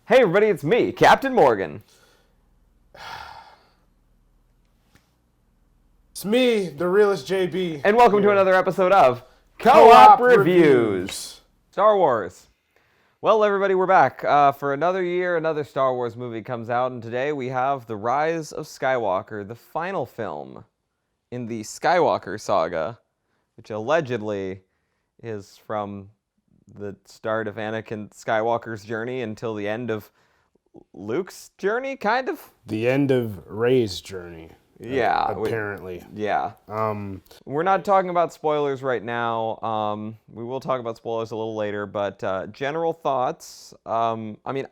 Hey everybody, it's me, Captain Morgan. It's me, the realest JB. And welcome to another episode of Co-op Reviews. Star Wars. Well, everybody, we're back. For another year, another Star Wars movie comes out, and today we have The Rise of Skywalker, the final film in the Skywalker Saga, which allegedly is from the start of Anakin Skywalker's journey until the end of Luke's journey, kind of? The end of Rey's journey. Yeah. Apparently. We're not talking about spoilers right now. We will talk about spoilers a little later, but general thoughts. I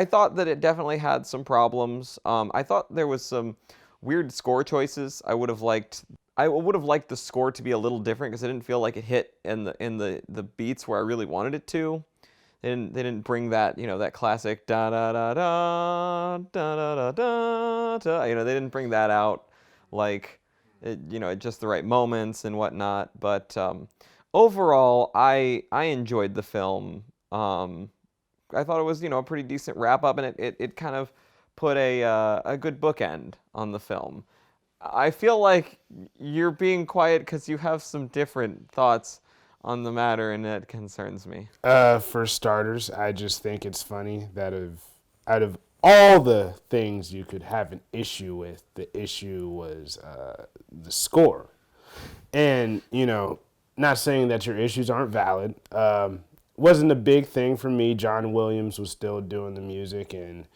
thought that it definitely had some problems. I thought there was some weird score choices. I would have liked the score to be a little different because I didn't feel like it hit in the beats where I really wanted it to. They didn't bring that, that classic da da da da da da da da. They didn't bring that out like, at just the right moments and whatnot. But overall, I enjoyed the film. I thought it was, a pretty decent wrap up, and it kind of put a good bookend on the film. I feel like you're being quiet because you have some different thoughts on the matter, and that concerns me. For starters, I just think it's funny that out of all the things you could have an issue with, the issue was the score. And, not saying that your issues aren't valid. Wasn't a big thing for me. John Williams was still doing the music, and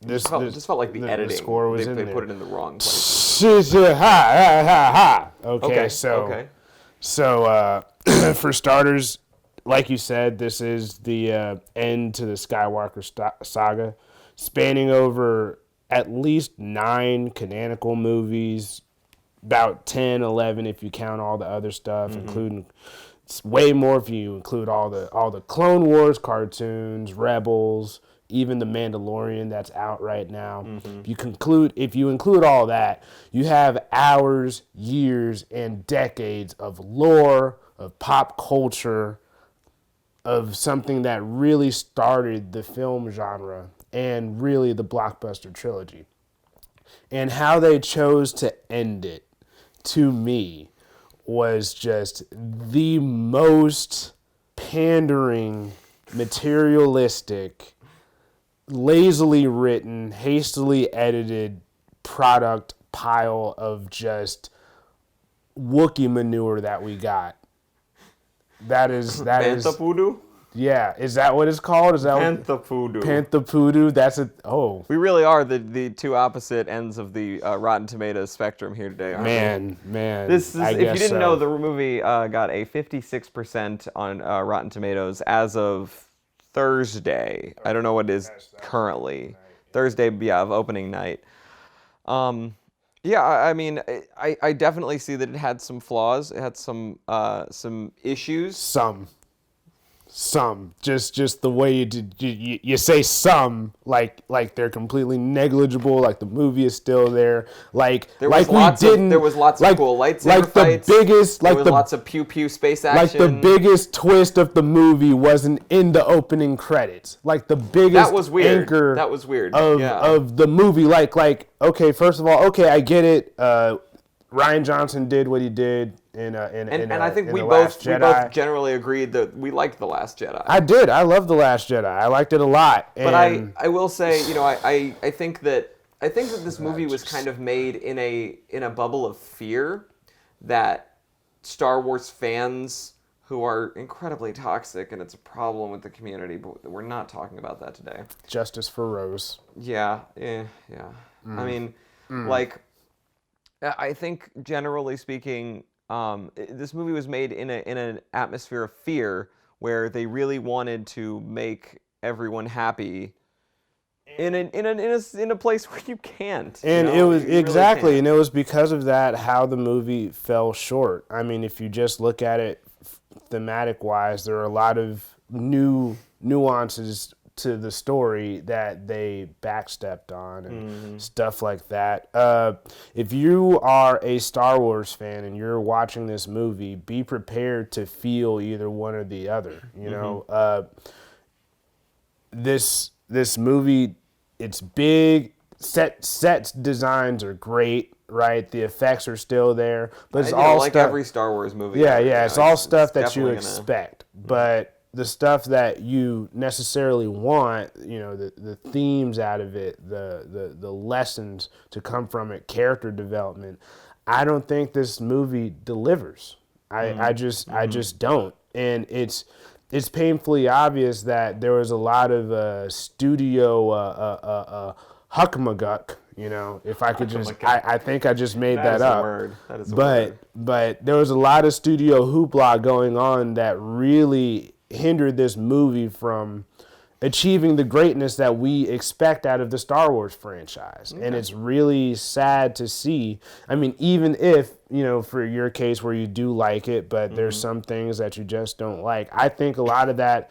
This felt like the editing. The score was they there. put it in the wrong place. Okay, so for starters, like you said, this is the end to the Skywalker saga, spanning over at least 9 canonical movies, about 10, 11 if you count all the other stuff, including it's way more if you include all the Clone Wars cartoons, Rebels, even The Mandalorian that's out right now. If you include all that, you have hours, years, and decades of lore, of pop culture, of something that really started the film genre and really the blockbuster trilogy. And how they chose to end it, to me, was just the most pandering, materialistic, lazily written, hastily edited product pile of just Wookiee manure that we got. That is Panthapoodoo? Yeah, is that what it's called? Is that Panthapoodoo? Panthapoodoo? That's it. Oh, we really are the two opposite ends of the Rotten Tomatoes spectrum here today, aren't we? Man. This is, if you didn't know, the movie got a 56% on Rotten Tomatoes as of Thursday. I don't know what it is currently. Thursday, of opening night. I definitely see that it had some flaws. It had some issues. Some. Just the way you say some, like they're completely negligible, like the movie is still there. There was lots of cool lightsaber fights. There was lots of pew pew space action. Like the biggest twist of the movie wasn't in the opening credits. Like the biggest anchor of the movie. Like okay, first of all, okay, I get it. Rian Johnson did what he did and I think we both generally agreed that we liked The Last Jedi. I did. I loved The Last Jedi. I liked it a lot. But I will say, I think that this movie was kind of made in a bubble of fear that Star Wars fans who are incredibly toxic, and it's a problem with the community, but we're not talking about that today. Justice for Rose. Yeah. I mean, I think generally speaking, this movie was made in an atmosphere of fear where they really wanted to make everyone happy in a place where you can't. And it was exactly, and it was because of that how the movie fell short. I mean, if you just look at it thematic wise, there are a lot of new nuances to the story that they backstepped on and stuff like that. If you are a Star Wars fan and you're watching this movie, be prepared to feel either one or the other. You know, this movie, it's big. Set designs are great, right? The effects are still there, but it's all like stuff, every Star Wars movie. Yeah, it's all stuff that you definitely expect, but the stuff that you necessarily want, the themes out of it, the lessons to come from it, character development, I don't think this movie delivers. I just don't, and it's painfully obvious that there was a lot of studio Hakama, if I could just, I think I just made that up. That is a word. But there was a lot of studio hoopla going on that really hindered this movie from achieving the greatness that we expect out of the Star Wars franchise. Okay. And it's really sad to see. I mean, even if, for your case where you do like it, but there's some things that you just don't like, I think a lot of that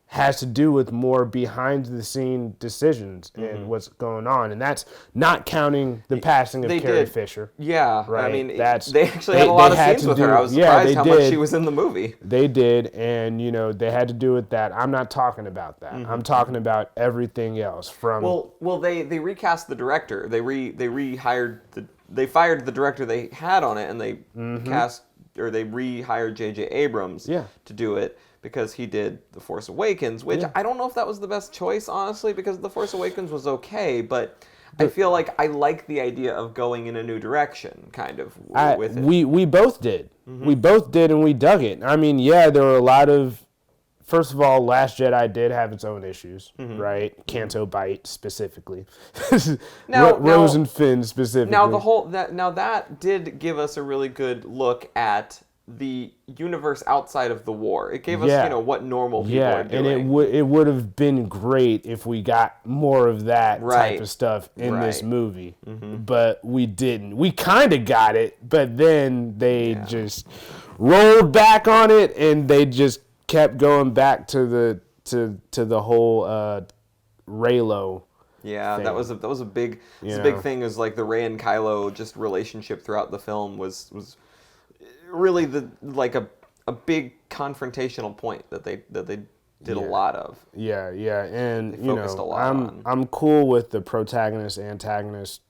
has to do with more behind the scene decisions and what's going on, and that's not counting the passing of Carrie Fisher. Yeah, right. I mean, they actually had a lot of scenes with her. I was surprised how much she was in the movie. They did, and they had to do with that. I'm not talking about that. I'm talking about everything else. Well, they recast the director. They fired the director they had on it, and they they rehired J.J. Abrams to do it, because he did The Force Awakens, which I don't know if that was the best choice, honestly, because The Force Awakens was okay, but I feel like I like the idea of going in a new direction, kind of, with it. We both did. We both did, and we dug it. I mean, there were a lot of... First of all, Last Jedi did have its own issues, right? Canto Bight, specifically. Rose and Finn, specifically. Now, that did give us a really good look at the universe outside of the war. It gave us, what normal people are doing. And it would have been great if we got more of that type of stuff in this movie. But we didn't. We kind of got it, but then they just rolled back on it, and they just kept going back to the whole Reylo. Yeah, thing. that was a big big thing. Is like the Rey and Kylo just relationship throughout the film was really a big confrontational point that they did a lot of. Yeah, and they focused a lot I'm cool with the protagonist antagonist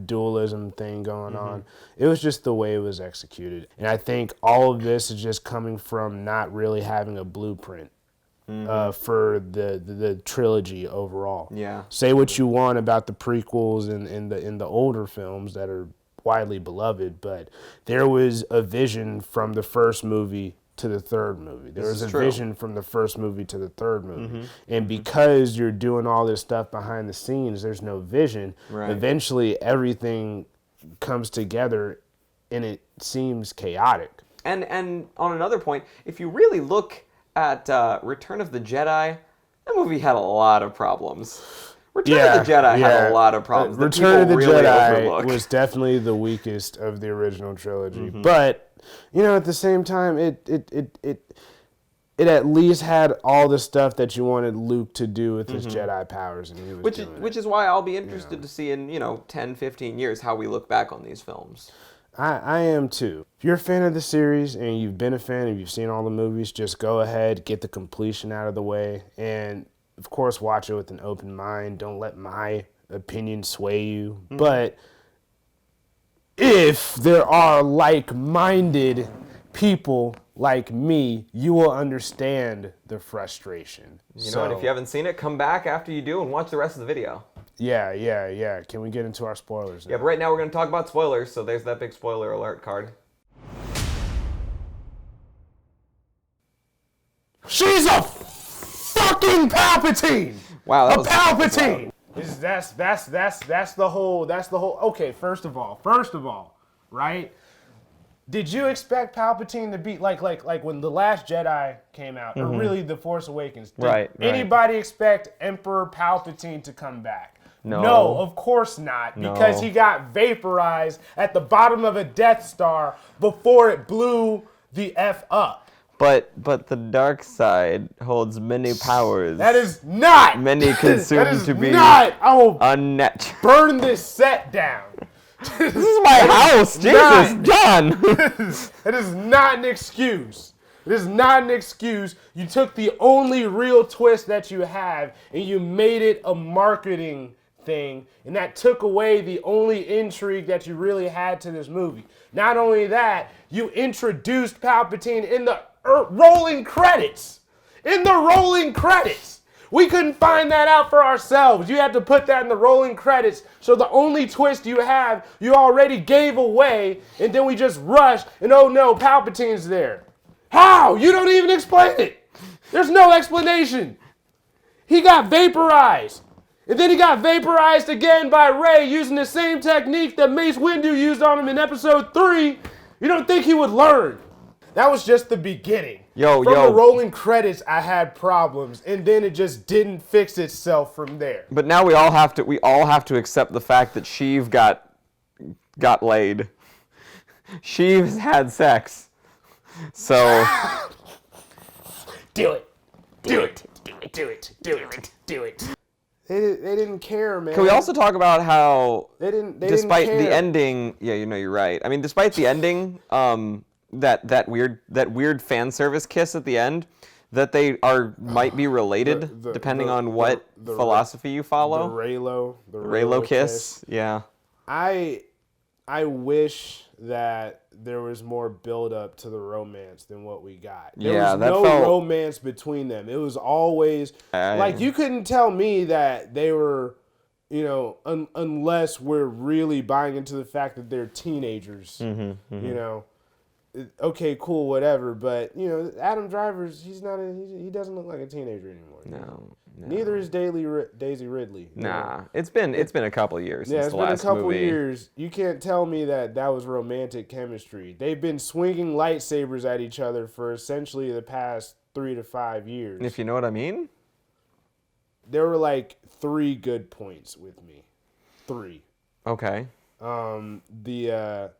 dualism thing going on. It was just the way it was executed, and I think all of this is just coming from not really having a blueprint for the trilogy overall. Yeah. Say what you want about the prequels and in the older films that are widely beloved, but there was a vision from the first movie to the third movie. There was a vision from the first movie to the third movie. And because you're doing all this stuff behind the scenes, there's no vision. Right. Eventually, everything comes together, and it seems chaotic. And on another point, if you really look at Return of the Jedi, that movie had a lot of problems. Return of the Jedi had a lot of problems. Return of the Jedi was definitely the weakest of the original trilogy. But, at the same time, it at least had all the stuff that you wanted Luke to do with his Jedi powers. And he was which is why I'll be interested to see in, 10, 15 years how we look back on these films. I am too. If you're a fan of the series and you've been a fan and you've seen all the movies, just go ahead, get the completion out of the way, and of course watch it with an open mind. Don't let my opinion sway you. But if there are like-minded people like me, you will understand the frustration. And if you haven't seen it, come back after you do and watch the rest of the video. Yeah. Can we get into our spoilers now? Yeah, but right now we're going to talk about spoilers, so there's that big spoiler alert card. She's a fucking Palpatine! Wow, that was Palpatine! That's the whole. Okay, first of all, right? Did you expect Palpatine to be like when The Last Jedi came out, or really The Force Awakens? Did anybody expect Emperor Palpatine to come back? No, of course not, because he got vaporized at the bottom of a Death Star before it blew the F up. But the dark side holds many powers. That is not. Many consumed to be not. I will unnatural. Burn this set down. This is my house. Jesus, John. That is not an excuse. This is not an excuse. You took the only real twist that you have and you made it a marketing thing, and that took away the only intrigue that you really had to this movie. Not only that, you introduced Palpatine in the rolling credits. In the rolling credits. We couldn't find that out for ourselves. You had to put that in the rolling credits. So the only twist you have, you already gave away, and then we just rushed, and oh no, Palpatine's there. How? You don't even explain it. There's no explanation. He got vaporized. And then he got vaporized again by Rey using the same technique that Mace Windu used on him in episode 3. You don't think he would learn. That was just the beginning. From the rolling credits, I had problems, and then it just didn't fix itself from there. But now we all have to accept the fact that Sheev got laid. Sheev's had sex. So do it. They didn't care, man. Can we also talk about how they didn't despite care. the ending, yeah, you're right. I mean, despite the ending, that weird fan service kiss at the end, that they might be related depending on what philosophy you follow. The Reylo kiss. Yeah. I wish that there was more build up to the romance than what we got. There was no romance between them. It was always like you couldn't tell me that they were, unless we're really buying into the fact that they're teenagers. Okay, cool, whatever. But Adam Driver's he doesn't look like a teenager anymore. No. Neither is Daisy Ridley. Nah, it's been a couple years since the last movie. Yeah, it's been a couple years. You can't tell me that was romantic chemistry. They've been swinging lightsabers at each other for essentially the past 3 to 5 years. If you know what I mean. There were like 3 good points with me. 3. Okay. The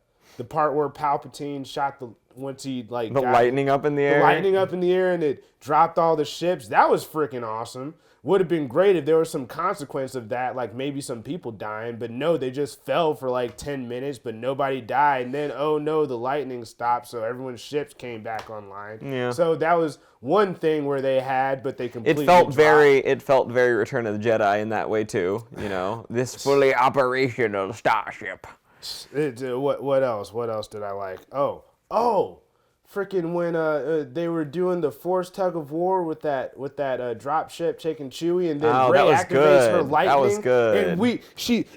part where Palpatine shot once he like the lightning up in the air. The lightning up in the air and it dropped all the ships. That was freaking awesome. Would have been great if there was some consequence of that, like maybe some people dying, but no, they just fell for like 10 minutes, but nobody died. And then, oh no, the lightning stopped, so everyone's ships came back online. Yeah. So that was one thing where they had, but they completely It felt very Return of the Jedi in that way too. This fully operational starship. What else? What else did I like? Oh, freaking when they were doing the Force tug of war with that drop ship taking Chewie, and then Rey activates her lightning. That was good.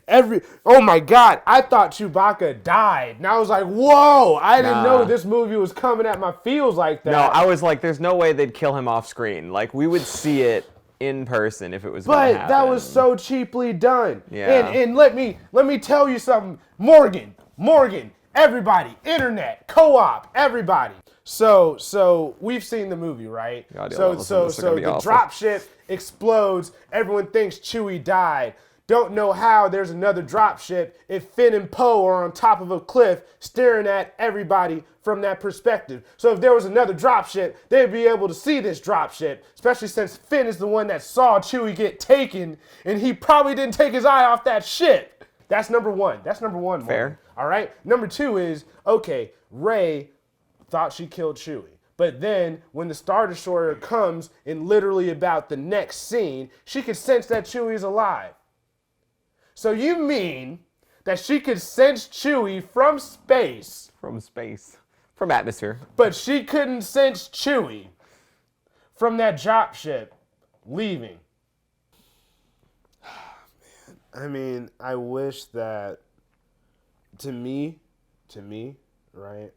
And oh my God, I thought Chewbacca died, and I was like, whoa! I didn't know this movie was coming at my feels like that. No, I was like, there's no way they'd kill him off screen. Like we would see it in person if it was gonna happen. But that was so cheaply done. Yeah. And let me tell you something, Morgan, everybody, internet, co-op, everybody. So we've seen the movie, right? God, so the dropship explodes. Everyone thinks Chewie died. Don't know how there's another dropship if Finn and Poe are on top of a cliff staring at everybody from that perspective. So if there was another dropship, they'd be able to see this dropship, especially since Finn is the one that saw Chewie get taken, and he probably didn't take his eye off that ship. That's number one. Martin. Fair. All right? Number 2 is, okay, Rey thought she killed Chewie. But then, when the Star Destroyer comes in literally about the next scene, she could sense that Chewie is alive. So you mean that she could sense Chewie from space. From atmosphere. But she couldn't sense Chewie from that dropship leaving. I mean, I wish that, to me, right,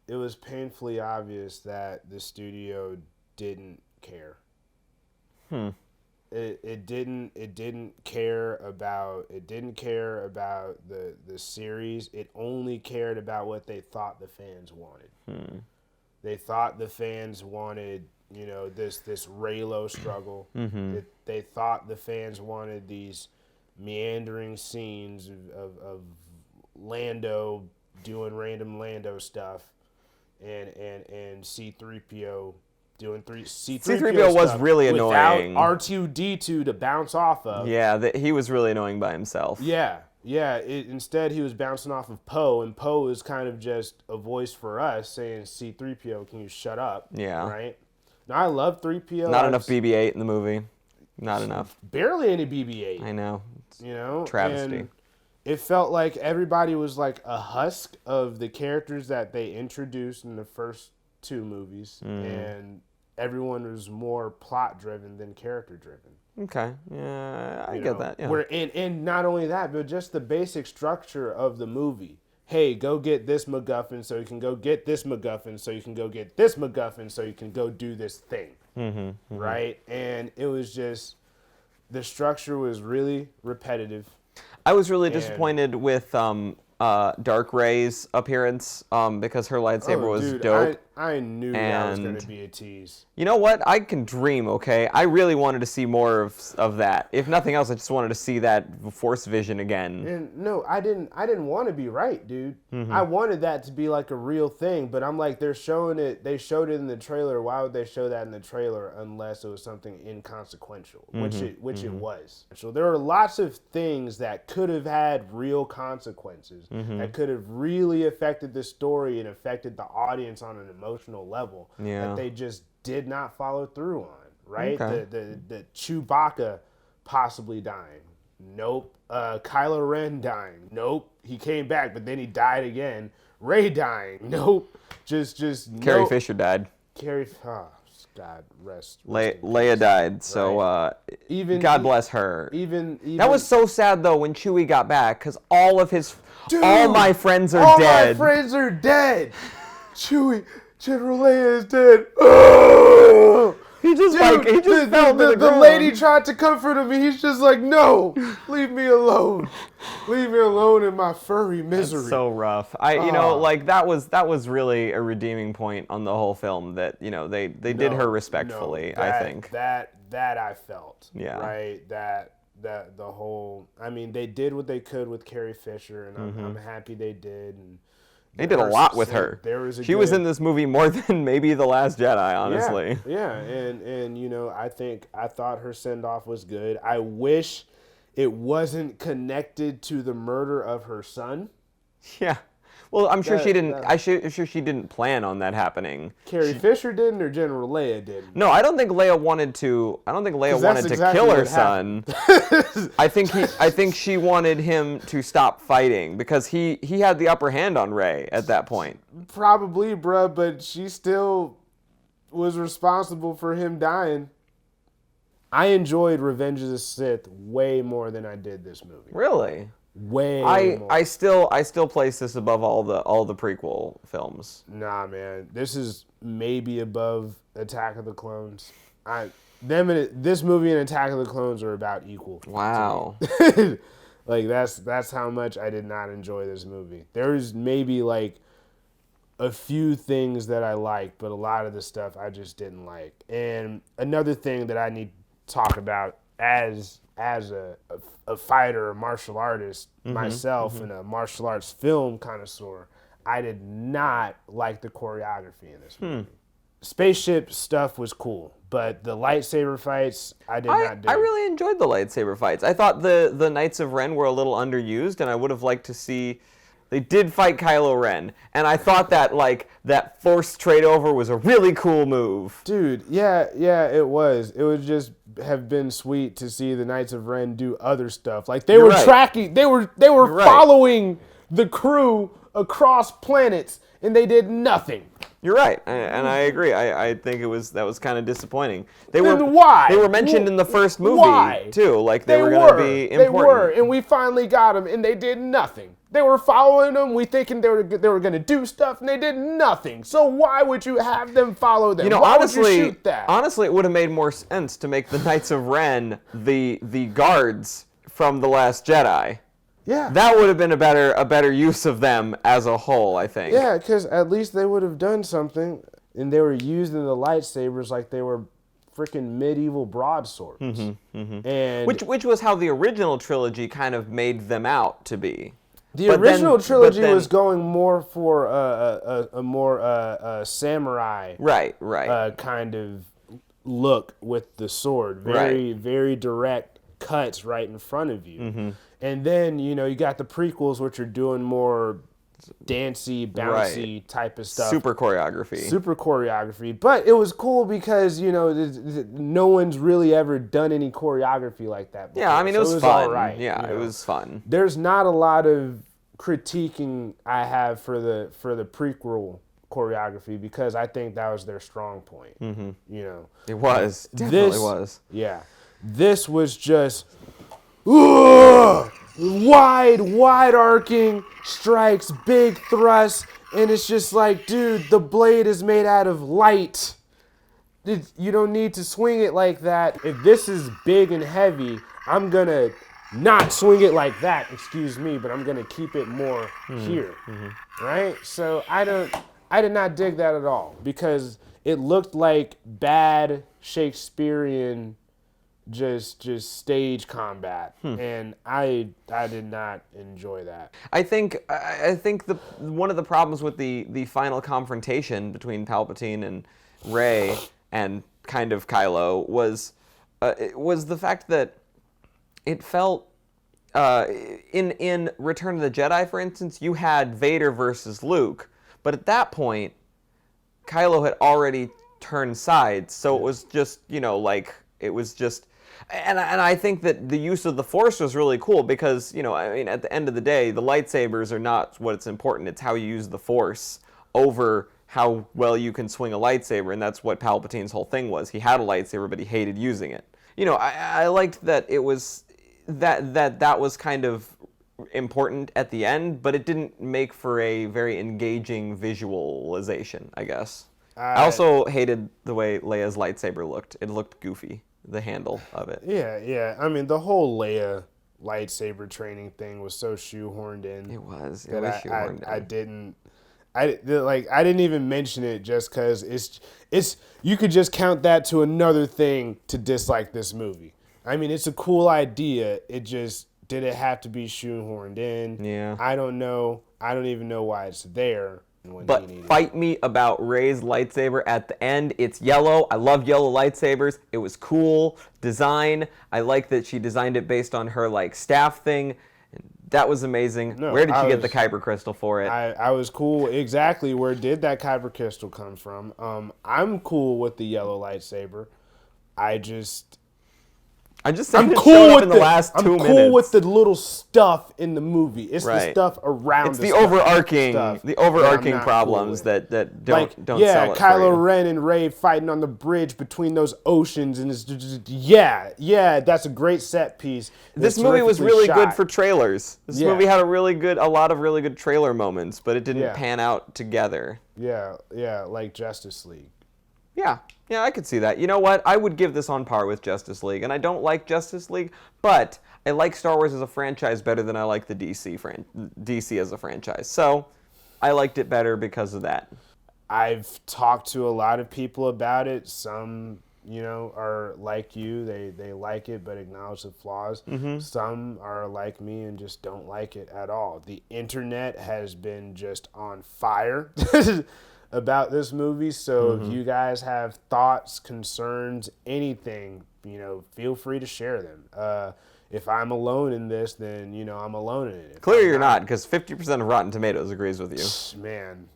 it was painfully obvious that the studio didn't care. It didn't care about the series. It only cared about what they thought the fans wanted. They thought the fans wanted, this Reylo struggle. They thought the fans wanted these meandering scenes of Lando doing random Lando stuff, and C-3PO doing C-3PO was really annoying. Without R2-D2 to bounce off of. Yeah, he was really annoying by himself. Yeah. Yeah, instead he was bouncing off of Poe, and Poe is kind of just a voice for us saying, C-3PO, can you shut up? Yeah. Right? Now, I love 3PO. Not enough BB-8 in the movie. Not enough. Barely any BB-8. I know. You know? Travesty. And it felt like everybody was like a husk of the characters that they introduced in the first 2 movies, and everyone was more plot-driven than character-driven. Okay, yeah, I get that. Yeah. And not only that, but just the basic structure of the movie. Hey, go get this MacGuffin so you can go get this MacGuffin so you can go get this MacGuffin so you can go do this thing. Right? And it was just, the structure was really repetitive. I was really disappointed with Dark Ray's appearance because her lightsaber was dope. I knew that was going to be a tease. You know what? I can dream, okay? I really wanted to see more of that. If nothing else, I just wanted to see that Force vision again. And no, I didn't want to be right, dude. I wanted that to be like a real thing, but I'm like, they're showing it. They showed it in the trailer. Why would they show that in the trailer unless it was something inconsequential, which it was. So there are lots of things that could have had real consequences, that could have really affected the story and affected the audience on an emotional level that they just did not follow through on, right? Okay. The Chewbacca possibly dying. Nope. Kylo Ren dying. Nope. He came back, but then he died again. Rey dying. Nope. Just Carrie nope. Fisher died. God rest. Leia died, so even God bless her. Even that was so sad though when Chewie got back, because all my friends are all dead. All my friends are dead. Chewie, General Leia is dead. Oh! He just fell to the the ground. lady tried to comfort him, and he's just like, no, leave me alone. Leave me alone in my furry misery. That's so rough. That was really a redeeming point on the whole film, that they did her respectfully. I think that I felt. Yeah. Right. That the whole. I mean, they did what they could with Carrie Fisher, and I'm happy they did. And they did a lot with her. She was in this movie more than maybe The Last Jedi, honestly. Yeah, and I thought her send off was good. I wish it wasn't connected to the murder of her son. Yeah. Well, I'm sure she didn't. I'm sure she didn't plan on that happening. Carrie Fisher didn't, or General Leia didn't. No, I don't think Leia wanted to. I don't think Leia wanted to kill her son. I think she wanted him to stop fighting because he had the upper hand on Rey at that point. Probably, bruh, but she still was responsible for him dying. I enjoyed Revenge of the Sith way more than I did this movie. Really? Way more. I still place this above all the prequel films. Nah, man, this is maybe above Attack of the Clones. This movie and Attack of the Clones are about equal. Wow. Like that's how much I did not enjoy this movie. There's maybe like a few things that I liked, but a lot of the stuff I just didn't like. And another thing that I need to talk about as a fighter, a martial artist myself, and a martial arts film connoisseur, I did not like the choreography in this movie. Spaceship stuff was cool, but the lightsaber fights, I did not do. I really enjoyed the lightsaber fights. I thought the Knights of Ren were a little underused, and I would have liked to see. They did fight Kylo Ren, and I thought that Force trade over was a really cool move. Dude, yeah, it was. It would just have been sweet to see the Knights of Ren do other stuff. Like they were tracking, they were following the crew across planets, and they did nothing. You're right, and I agree. I think that was kind of disappointing. Why? They were mentioned in the first movie too, like they were going to be important. They were, and we finally got them, and they did nothing. They were following them. We thinking they were going to do stuff, and they did nothing. So why would you have them follow them? Why would you shoot that? Honestly, it would have made more sense to make the Knights of Ren the guards from The Last Jedi. Yeah. That would have been a better use of them as a whole, I think. Yeah, because at least they would have done something, and they were using the lightsabers like they were freaking medieval broadswords. And which was how the original trilogy kind of made them out to be. The original trilogy was going more for a more samurai right kind of look with the sword. Very direct cuts right in front of you. And then, you know, you got the prequels, which are doing more dancey, bouncy type of stuff. Super choreography. But it was cool because, you know, no one's really ever done any choreography like that before. Yeah, I mean, it was fun. All right, yeah, you know. It was fun. There's not a lot of critiquing I have for the prequel choreography because I think that was their strong point. You know, it was definitely was. Yeah, this was just wide arcing strikes, big thrusts, and it's just like, dude, the blade is made out of light. You don't need to swing it like that. If this is big and heavy, I'm gonna not swing it like that, excuse me, but I'm gonna keep it more here, right? So I did not dig that at all because it looked like bad Shakespearean just stage combat, and I did not enjoy that. I think one of the problems with the final confrontation between Palpatine and Rey and kind of Kylo was the fact that it felt in Return of the Jedi, for instance, you had Vader versus Luke, but at that point, Kylo had already turned sides, so it was just, you know, like, it was just, and I think that the use of the Force was really cool because, you know, I mean, at the end of the day, the lightsabers are not what's important, it's how you use the Force over how well you can swing a lightsaber, and that's what Palpatine's whole thing was. He had a lightsaber, but he hated using it. You know, I liked that it was, that was kind of important at the end, but it didn't make for a very engaging visualization, I guess. I also hated the way Leia's lightsaber looked. It looked goofy, the handle of it. Yeah. I mean, the whole Leia lightsaber training thing was so shoehorned in. It was shoehorned in. I didn't even mention it just because it's you could just count that to another thing to dislike this movie. I mean, it's a cool idea. It just, did it have to be shoehorned in? Yeah. I don't know. I don't even know why it's there. But fight me about Rey's lightsaber at the end. It's yellow. I love yellow lightsabers. It was cool design. I like that she designed it based on her like staff thing. That was amazing. No, where did she get the Kyber crystal for it? I was cool. Exactly. Where did that Kyber crystal come from? I'm cool with the yellow lightsaber. I'm cool with in the last 2 minutes. I'm cool with the little stuff in the movie. It's the stuff around. It's the overarching cool problems that don't sell it Kylo for you. Ren and Rey fighting on the bridge between those oceans, and it's just that's a great set piece. This movie was really good for trailers. This movie had a lot of really good trailer moments, but it didn't pan out together. Yeah, like Justice League. Yeah, I could see that. You know what? I would give this on par with Justice League, and I don't like Justice League, but I like Star Wars as a franchise better than I like the DC as a franchise. So I liked it better because of that. I've talked to a lot of people about it. Some, you know, are like you. They like it but acknowledge the flaws. Some are like me and just don't like it at all. The internet has been just on fire about this movie, so if you guys have thoughts, concerns, anything, you know, feel free to share them. If I'm alone in this, then, you know, I'm alone in it. Clearly you're not, because 50% of Rotten Tomatoes agrees with you. Man.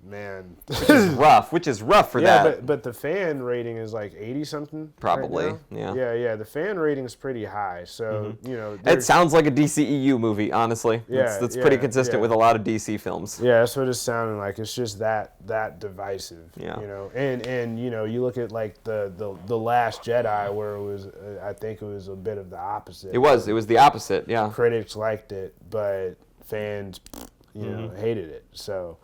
Which is rough for that. But the fan rating is like 80-something. Probably, right now. Yeah. The fan rating is pretty high, so, you know. It sounds like a DCEU movie, honestly. That's pretty consistent with a lot of DC films. Yeah, that's what it's sounding like. It's just that divisive, you know. And you know, you look at like the Last Jedi, where it was, I think it was a bit of the opposite. It was the opposite, yeah. Critics liked it, but fans, you know, hated it. So,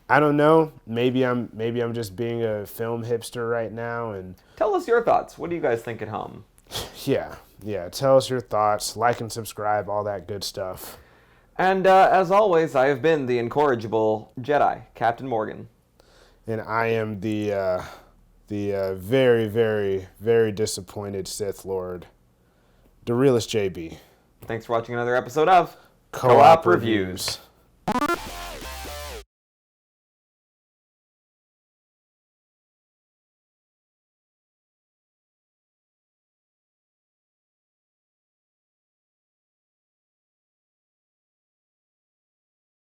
I don't know. Maybe I'm just being a film hipster right now. And tell us your thoughts. What do you guys think at home? Yeah. Tell us your thoughts. Like and subscribe. All that good stuff. And as always, I have been the incorrigible Jedi, Captain Morgan. And I am the very, very, very disappointed Sith Lord, the realest JB. Thanks for watching another episode of Co-op Reviews.